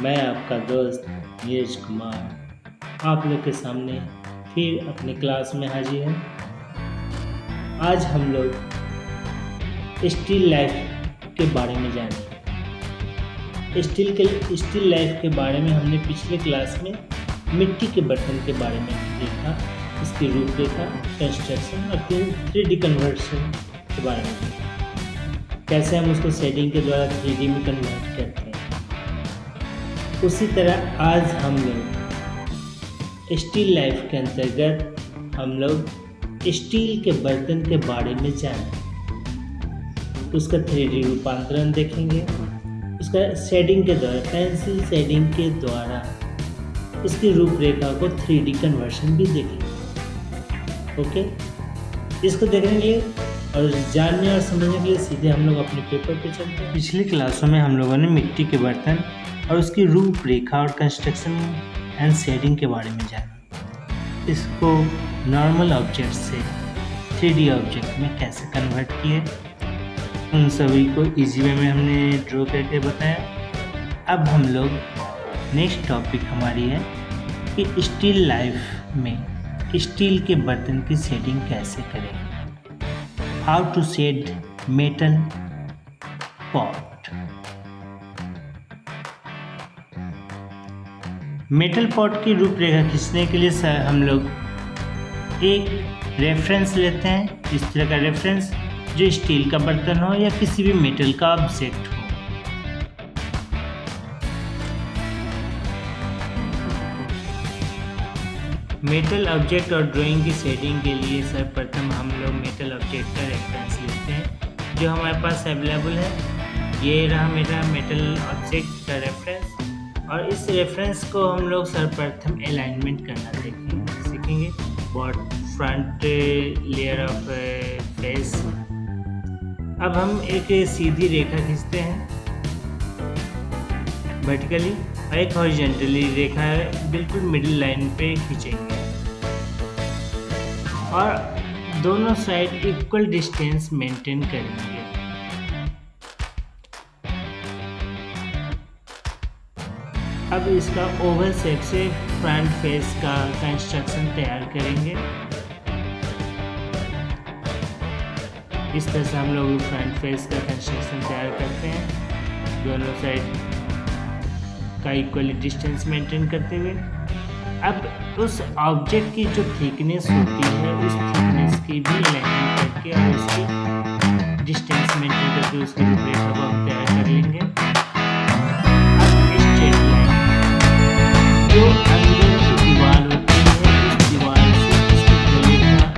मैं आपका दोस्त नीरज कुमार आप लोग के सामने फिर अपनी क्लास में हाजिर है। आज हम लोग स्टिल लाइफ के बारे में जानेंगे। स्टिल लाइफ के बारे में हमने पिछले क्लास में मिट्टी के बर्तन के बारे में देखा, इसकी रूपरेखा, कंस्ट्रक्शन और 3D कन्वर्शन के बारे में देखा, कैसे हम उसको शेडिंग के द्वारा 3D में कन्वर्ट करते हैं। उसी तरह आज हम लोग स्टिल लाइफ के अंतर्गत हम लोग स्टील के बर्तन के बारे में जानें, उसका 3D रूपांतरण देखेंगे, उसका शेडिंग के द्वारा, पेंसिल शेडिंग के द्वारा इसकी रूपरेखा को 3D कन्वर्शन भी देखेंगे। ओके, इसको देखने के लिए और जानने और समझने के लिए सीधे हम लोग अपने पेपर पे चलते हैं। पिछली क्लासों में हम लोगों ने मिट्टी के बर्तन और उसकी रूपरेखा और कंस्ट्रक्शन एंड शेडिंग के बारे में जाना, इसको नॉर्मल ऑब्जेक्ट से 3D ऑब्जेक्ट में कैसे कन्वर्ट किए, उन सभी को इजी वे में हमने ड्रॉ करके बताया। अब हम लोग नेक्स्ट टॉपिक हमारी है कि स्टिल लाइफ में स्टील के बर्तन की शेडिंग कैसे करें, how to shade metal pot. Metal pot की रूपरेखा खींचने के लिए हम लोग एक रेफरेंस लेते हैं, इस तरह का रेफरेंस जो स्टील का बर्तन हो या किसी भी मेटल का ऑब्जेक्ट हो। मेटल ऑब्जेक्ट और ड्राइंग की शेडिंग के लिए सर्वप्रथम हम लोग मेटल ऑब्जेक्ट का रेफरेंस लेते हैं जो हमारे पास अवेलेबल है। ये रहा मेरा मेटल ऑब्जेक्ट का रेफरेंस, और इस रेफरेंस को हम लोग सर्वप्रथम अलाइनमेंट करना सीखेंगे। Front layer of face. अब हम एक सीधी रेखा खींचते हैं वर्टिकली और एक हॉरिजॉन्टली रेखा बिल्कुल मिडिल लाइन पे खींचेंगे और दोनों साइड इक्वल डिस्टेंस मेंटेन करेंगे। अब इसका ओवल शेप से फ्रंट फेस का कंस्ट्रक्शन तैयार करेंगे। इस तरह से हम लोग फ्रंट फेस का कंस्ट्रक्शन तैयार करते हैं, दोनों साइड का इक्वली डिस्टेंस मेंटेन करते हुए। अब उस ऑब्जेक्ट की जो थिकनेस होती है उस थिकनेस की भी अलाइनमेंट करके और उसकी डिस्टेंस मेंटेन करके उसकी रूपरेखा को हम तैयार कर लेंगे। जो अंदर की दीवार होती है उस दीवार से इसके गले का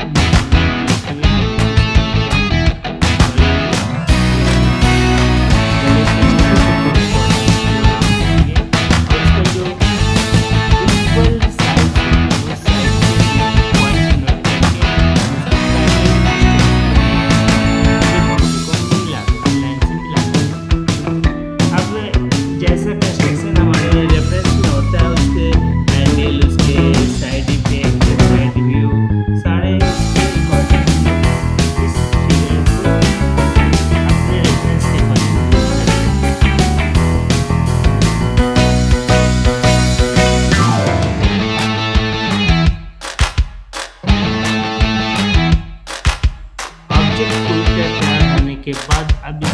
के बाद अब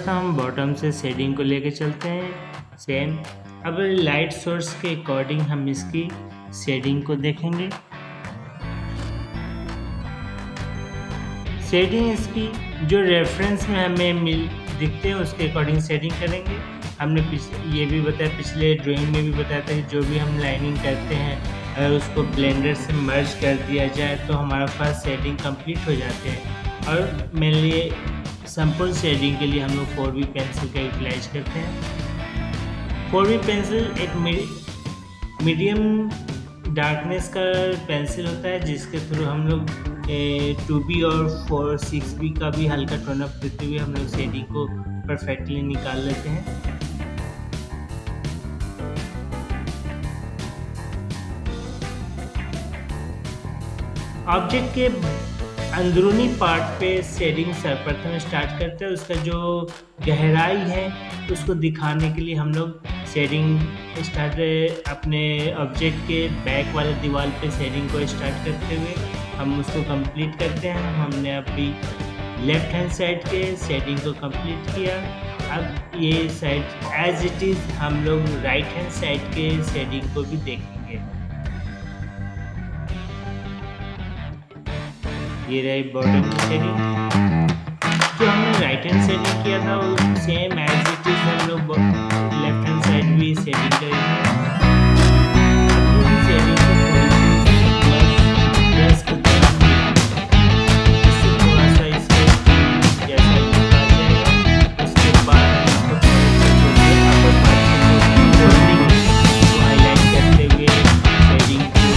हम बॉटम से शेडिंग को लेके चलते हैं सेम। अब लाइट सोर्स के अकॉर्डिंग हम इसकी शेडिंग को देखेंगे। शेडिंग इसकी जो रेफरेंस में हमें दिखते हैं उसके अकॉर्डिंग शेडिंग करेंगे। हमने ये भी बताया, पिछले ड्राइंग में भी बताया था कि जो भी हम लाइनिंग करते हैं अगर उसको ब्लेंडर से मर्ज कर दिया जाए तो हमारे पास शेडिंग कंप्लीट हो जाते हैं। और मेनली संपूर्ण शेडिंग के लिए हम लोग 4B पेंसिल का यूटिलाइज करते हैं। 4B पेंसिल एक मीडियम डार्कनेस का पेंसिल होता है जिसके थ्रू हम लोग 2B और 6B का भी हल्का टोन अप देते हुए हम लोग शेडिंग को परफेक्टली निकाल लेते हैं। ऑब्जेक्ट के अंदरूनी पार्ट पे शेडिंग सर्वप्रथम स्टार्ट करते हैं। उसका जो गहराई है उसको दिखाने के लिए हम लोग शेडिंग स्टार्ट अपने ऑब्जेक्ट के बैक वाले दीवार पे शेडिंग को स्टार्ट करते हुए हम उसको कंप्लीट करते हैं। हमने अभी लेफ्ट हैंड साइड के शेडिंग को कंप्लीट किया। अब ये साइड एज इट इज़ हम लोग राइट हैंड साइड के शेडिंग को भी देखेंगे। ये रही बॉर्डर की शेडिंग। जो हमने राइट हैंड शेडिंग किया था वो सेम एज इट इज हम लोग लेफ्ट हैंड साइड भी शेडिंग करेंगे। शेडिंग को ब्रश की तरफ इससे थोड़ा सा इसके जैसा निकाल जाएगा। उसके बाद हम इसको अपर पार्ट को हाईलाइट करते हुए शेडिंग को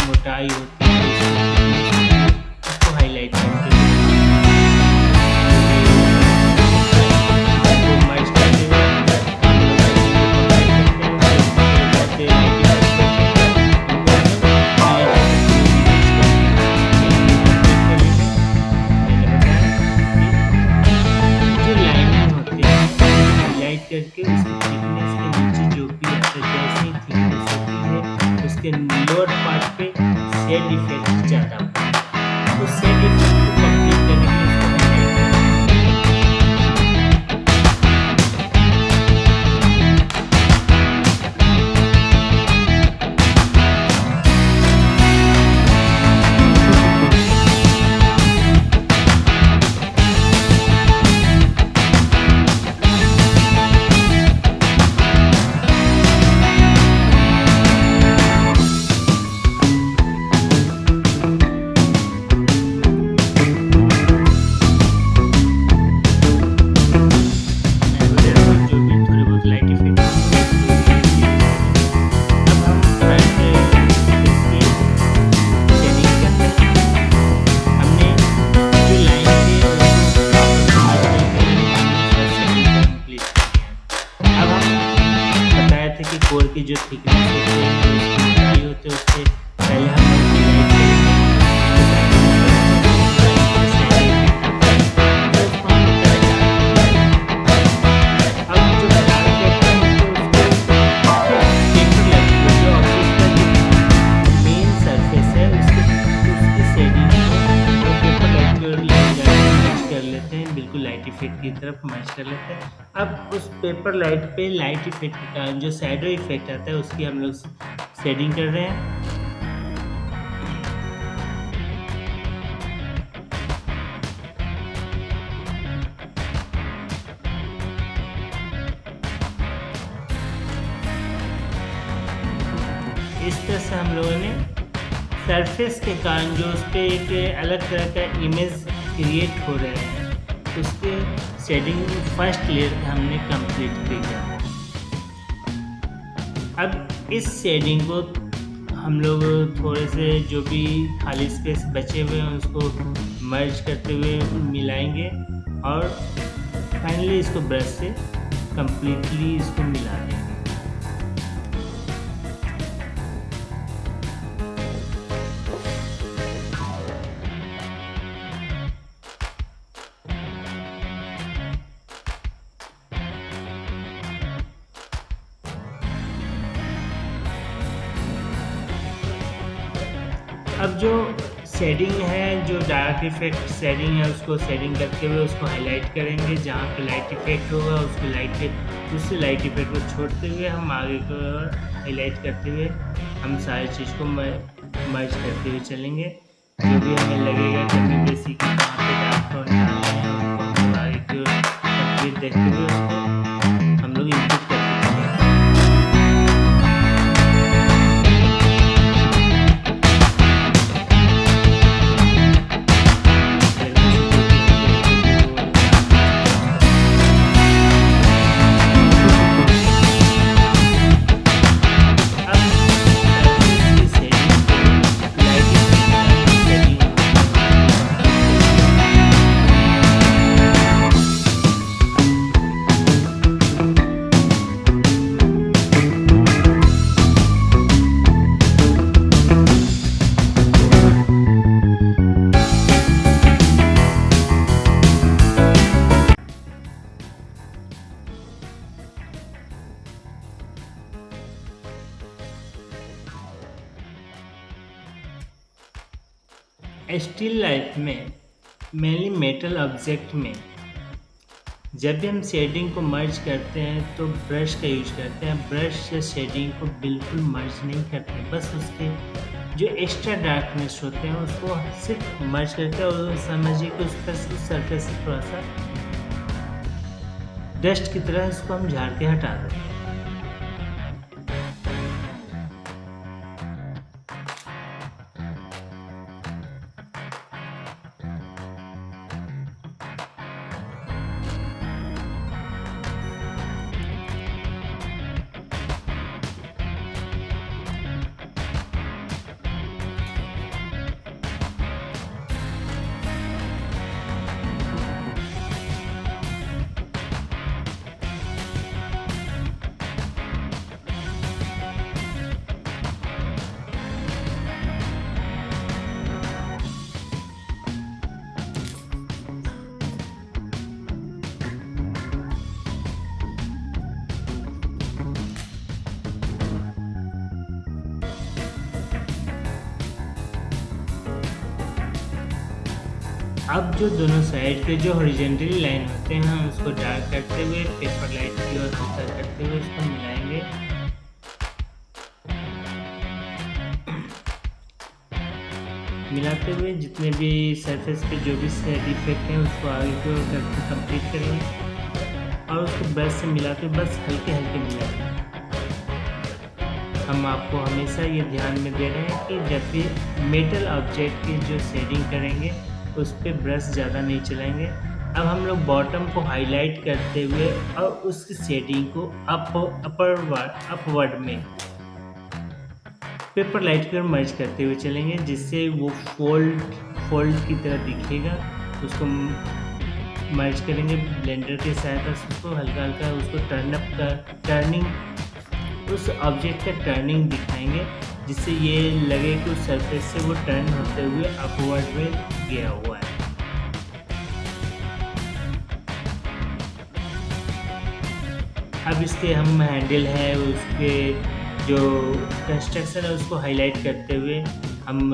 मोटाई होती है उसको हाईलाइट करके करके उसकी थिकनेस के नीचे जो भी जैसी थिकनेस होती है उसके लोअर पार्ट पे शेड इफेक्ट ज़्यादा होता है। तो शेड इफेक्ट को कंप्लीट करने के लिए कि कोर की जो थिकनेस होती है उसकी मोटाई होती है उससे पहले हम हाईलाइट लाइट इफेक्ट की तरफ मैच कर लेते हैं। अब उस पेपर लाइट पे लाइट इफेक्ट के कारण जो शैडो इफेक्ट आता है उसकी हम लोग शेडिंग कर रहे हैं। इस तरह से हम लोगों ने सरफेस के कारण जो उस पर एक अलग तरह का इमेज क्रिएट हो रहे हैं उसके शेडिंग फर्स्ट लेयर हमने कंप्लीट किया। अब इस शेडिंग को हम लोग थोड़े से जो भी खाली स्पेस बचे हुए हैं उसको मर्ज करते हुए मिलाएंगे और फाइनली इसको ब्रश से कंप्लीटली इसको मिला देंगे। अब जो शेडिंग है, जो डार्क इफेक्ट शेडिंग है उसको शेडिंग करते हुए उसको हाईलाइट करेंगे। जहाँ पे लाइट इफेक्ट होगा उसको उससे लाइट इफेक्ट को छोड़ते हुए हम आगे को हाईलाइट करते हुए हम सारी चीज़ को मर्ज करते हुए चलेंगे। जो भी हमें लगेगा कभी बेसिक कहाँ पे डार्क टोन डालना है उसको हम आगे की ओर तस्वीर देखते हुए उसको हम लोग इनपुट करते चलेंगे। स्टिल लाइफ में मेनली मेटल ऑब्जेक्ट में जब भी हम शेडिंग को मर्ज करते हैं तो ब्रश का यूज करते हैं। ब्रश से शेडिंग को बिल्कुल मर्ज नहीं करते, बस उसके जो एक्स्ट्रा डार्कनेस होते हैं उसको सिर्फ मर्ज करते हैं और समझिए कि उस पर सरफेस से थोड़ा सा डस्ट की तरह उसको हम झाड़ के हटा देते हैं। अब जो दोनों साइड के जो हॉरिजॉन्टली लाइन होते हैं हम उसको डार्क करते हुए पेपर लाइट की ओर हल्का करते हुए उसको मिलाएंगे। मिलाते हुए जितने भी सरफेस पे जो भी शेड इफेक्ट हैं उसको आगे की ओर करके कंप्लीट करेंगे और उसको ब्रश से मिलाते हुए बस हल्के हल्के मिलाएंगे। हम आपको हमेशा ये ध्यान में दे रहे हैं कि जब भी मेटल ऑब्जेक्ट की जो शेडिंग करेंगे उस पर ब्रश ज़्यादा नहीं चलाएंगे। अब हम लोग बॉटम को हाईलाइट करते हुए और उसकी शेडिंग को अपवर्ड में पेपर लाइट की ओर मर्ज करते हुए चलेंगे, जिससे वो फोल्ड की तरह दिखेगा। उसको मर्ज करेंगे ब्लेंडर की सहायता से, उसको हल्का हल्का उसको टर्निंग उस ऑब्जेक्ट का टर्निंग दिखाएंगे, जिससे ये लगे कि उस सरफेस से वो टर्न होते हुए अपवर्ड में गया हुआ है। अब इसके हम हैंडल है उसके जो कंस्ट्रक्शन है उसको हाईलाइट करते हुए हम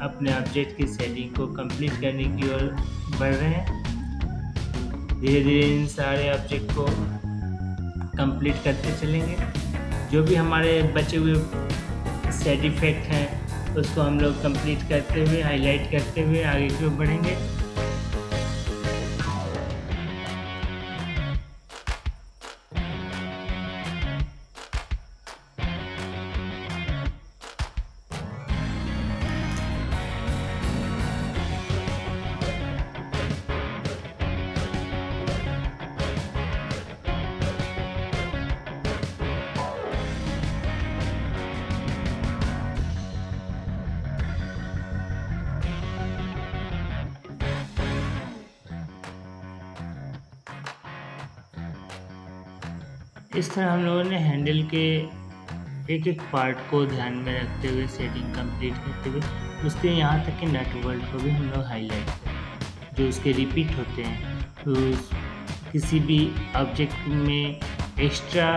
अपने ऑब्जेक्ट की शेडिंग को कंप्लीट करने की ओर बढ़ रहे हैं। धीरे धीरे इन सारे ऑब्जेक्ट को कंप्लीट करते चलेंगे। जो भी हमारे बचे हुए शेड इफेक्ट हैं उसको हम लोग कंप्लीट करते हुए हाईलाइट करते हुए आगे की ओर बढ़ेंगे। इस तरह हम लोगों ने हैंडल के एक एक पार्ट को ध्यान में रखते हुए सेटिंग कंप्लीट करते हुए उसके यहाँ तक कि नट वर्ल्ड को भी हम लोग हाईलाइट करें, जो उसके रिपीट होते हैं। तो किसी भी ऑब्जेक्ट में एक्स्ट्रा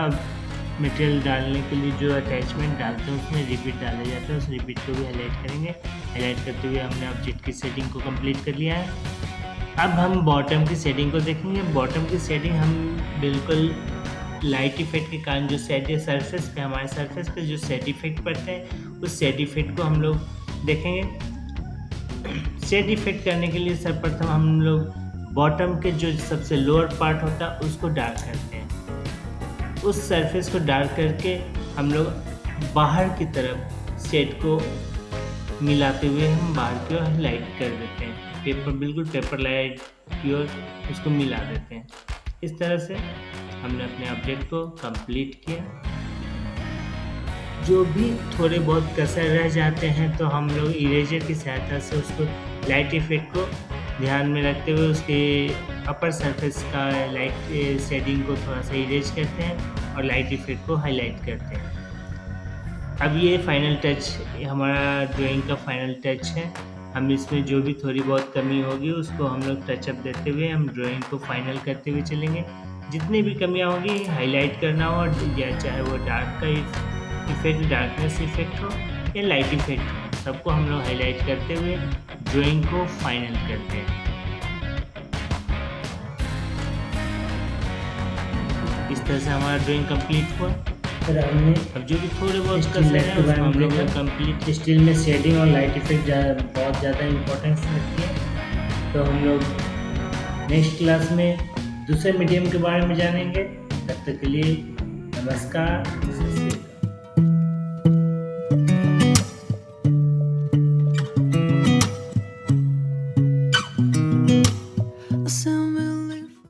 मटेरियल डालने के लिए जो अटैचमेंट डालते हैं उसमें रिपीट डाले जाते हैं, उस रिपीट को भी हाईलाइट करेंगे। हाईलाइट करते हुए हमने ऑब्जेक्ट की सेटिंग को कंप्लीट कर लिया है। अब हम बॉटम की सेटिंग को देखेंगे। बॉटम की सेटिंग हम बिल्कुल लाइट इफेक्ट के कारण जो सेट सरफेस पे हमारे सरफेस पे जो सेट इफेक्ट पड़ते हैं उस सेट इफेक्ट को हम लोग देखेंगे। सेट इफेक्ट करने के लिए सर्वप्रथम हम लोग बॉटम के जो सबसे लोअर पार्ट होता है उसको डार्क करते हैं। उस सरफेस को डार्क करके हम लोग बाहर की तरफ सेट को मिलाते हुए हम बाहर की ओर लाइट कर देते हैं। बिल्कुल पेपर लाइट की ओर उसको मिला देते हैं। इस तरह से हमने अपने ऑब्जेक्ट को कंप्लीट किया। जो भी थोड़े बहुत कसर रह जाते हैं तो हम लोग इरेजर की सहायता से उसको लाइट इफेक्ट को ध्यान में रखते हुए उसके अपर सरफेस का लाइट शेडिंग को थोड़ा सा इरेज करते हैं और लाइट इफेक्ट को हाईलाइट करते हैं। अब ये फाइनल टच हमारा ड्राइंग का फाइनल टच है। हम इसमें जो भी थोड़ी बहुत कमी होगी उसको हम लोग टचअप देते हुए हम ड्राइंग को फाइनल करते हुए चलेंगे। जितनी भी कमियां होंगी हाईलाइट करना हो, या चाहे वो डार्क का इफेक्ट डार्कनेस इफेक्ट हो या लाइट इफेक्ट हो, सबको हम लोग हाईलाइट करते हुए ड्राइंग को फाइनल करते हैं। इस तरह से हमारा ड्राइंग कंप्लीट हुआ। फिर हमने अब जो भी थोड़े बहुत कसर है उसको हम लोग कंप्लीट। स्टील में शेडिंग और लाइट इफेक्ट बहुत ज़्यादा इम्पोर्टेंस रखती है। तो हम लोग नेक्स्ट क्लास में दूसरे मीडियम के बारे में जानेंगे। तब तक के लिए नमस्कार।